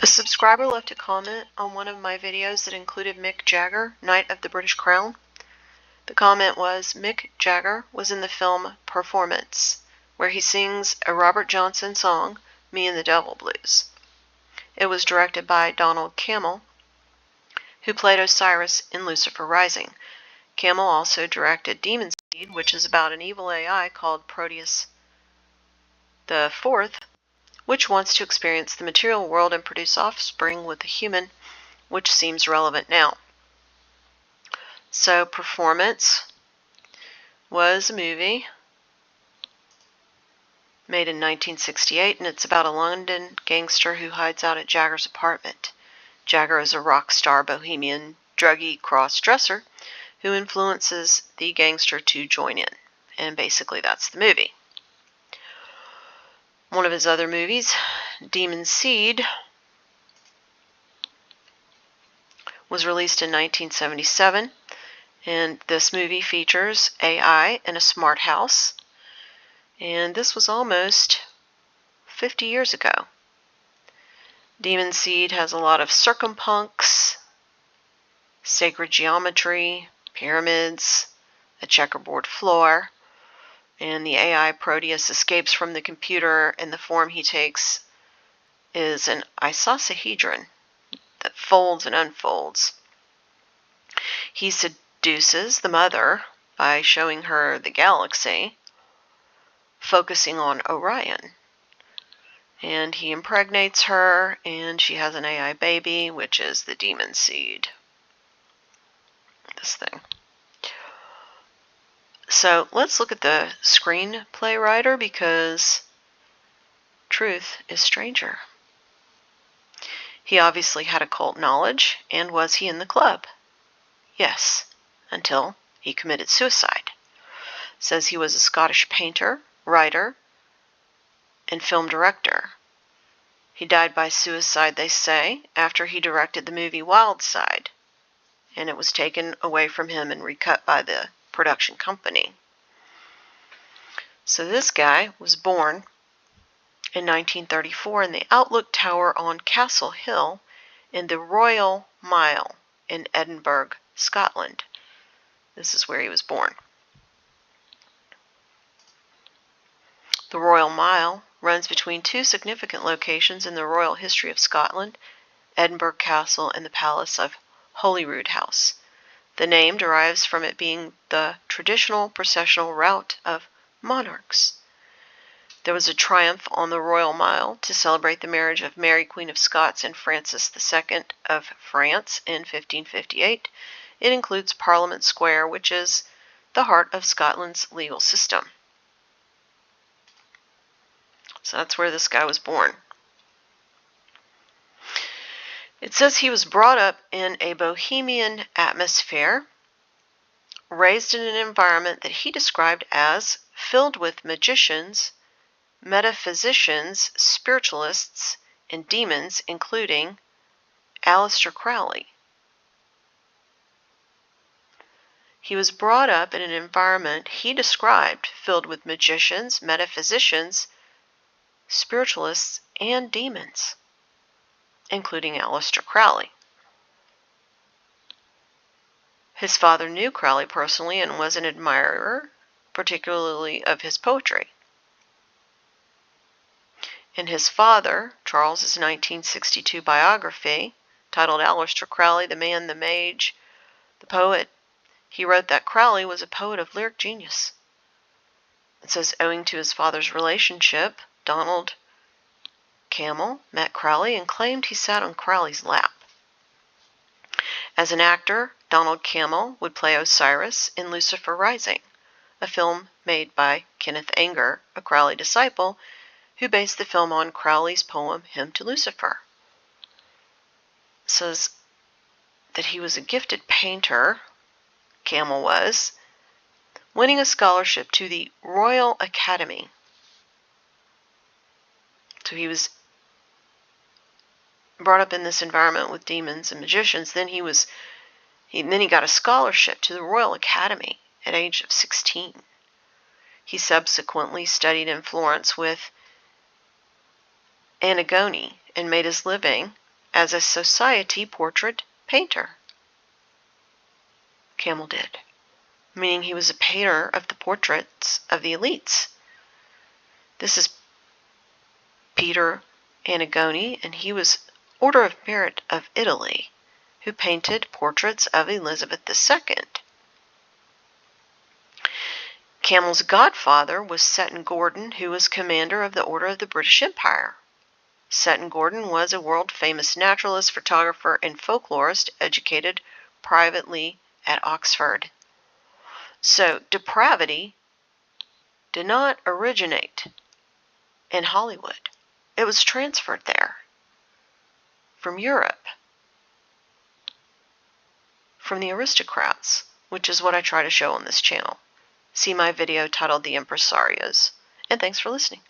A subscriber left a comment on one of my videos that included Mick Jagger, Knight of the British Crown. The comment was, Mick Jagger was in the film Performance, where he sings a Robert Johnson song, Me and the Devil Blues. It was directed by Donald Cammell, who played Osiris in Lucifer Rising. Cammell also directed Demon Seed, which is about an evil AI called Proteus IV, which wants to experience the material world and produce offspring with a human, which seems relevant now. So Performance was a movie made in 1968, and it's about a London gangster who hides out at Jagger's apartment. Jagger is a rock star, bohemian, druggy cross-dresser who influences the gangster to join in. And basically that's the movie. One of his other movies, Demon Seed, was released in 1977, and this movie features AI in a smart house, and this was almost 50 years ago. Demon Seed has a lot of circumpunks, sacred geometry, pyramids, a checkerboard floor, and the AI Proteus escapes from the computer, and the form he takes is an icosahedron that folds and unfolds. He seduces the mother by showing her the galaxy, focusing on Orion. And he impregnates her, and she has an AI baby, which is the Demon Seed. This thing. So let's look at the screenplay writer, because truth is stranger. He obviously had occult knowledge, and was he in the club? Yes, until he committed suicide. Says he was a Scottish painter, writer, and film director. He died by suicide, they say, after he directed the movie Wild Side, and it was taken away from him and recut by the production company. So this guy was born in 1934 in the Outlook Tower on Castle Hill in the Royal Mile in Edinburgh, Scotland. This is where he was born. The Royal Mile runs between two significant locations in the royal history of Scotland, Edinburgh Castle and the Palace of Holyrood House. The name derives from it being the traditional processional route of monarchs. There was a triumph on the Royal Mile to celebrate the marriage of Mary, Queen of Scots, and Francis II of France in 1558. It includes Parliament Square, which is the heart of Scotland's legal system. So that's where this guy was born. It says he was brought up in a bohemian atmosphere, raised in an environment that he described as filled with magicians, metaphysicians, spiritualists, and demons, including Aleister Crowley. He was brought up in an environment he described filled with magicians, metaphysicians, spiritualists, and demons, including Aleister Crowley. His father knew Crowley personally and was an admirer, particularly of his poetry. In his father, Charles's 1962 biography, titled Aleister Crowley, the Man, the Mage, the Poet, he wrote that Crowley was a poet of lyric genius. It says, owing to his father's relationship, Donald Cammell met Crowley and claimed he sat on Crowley's lap. As an actor, Donald Cammell would play Osiris in Lucifer Rising, a film made by Kenneth Anger, a Crowley disciple, who based the film on Crowley's poem Hymn to Lucifer. It says that he was a gifted painter, Cammell was, winning a scholarship to the Royal Academy. So he was brought up in this environment with demons and magicians. Then he got a scholarship to the Royal Academy at age of 16. He subsequently studied in Florence with Annigoni and made his living as a society portrait painter. Kamel did, meaning he was a painter of the portraits of the elites. This is Peter Annigoni, and he was Order of Merit of Italy, who painted portraits of Elizabeth II. Kamel's godfather was Seton Gordon, who was commander of the Order of the British Empire. Seton Gordon was a world-famous naturalist, photographer, and folklorist educated privately at Oxford. So, depravity did not originate in Hollywood. It was transferred there from Europe, from the aristocrats, which is what I try to show on this channel. See my video titled The Impresarios, and thanks for listening.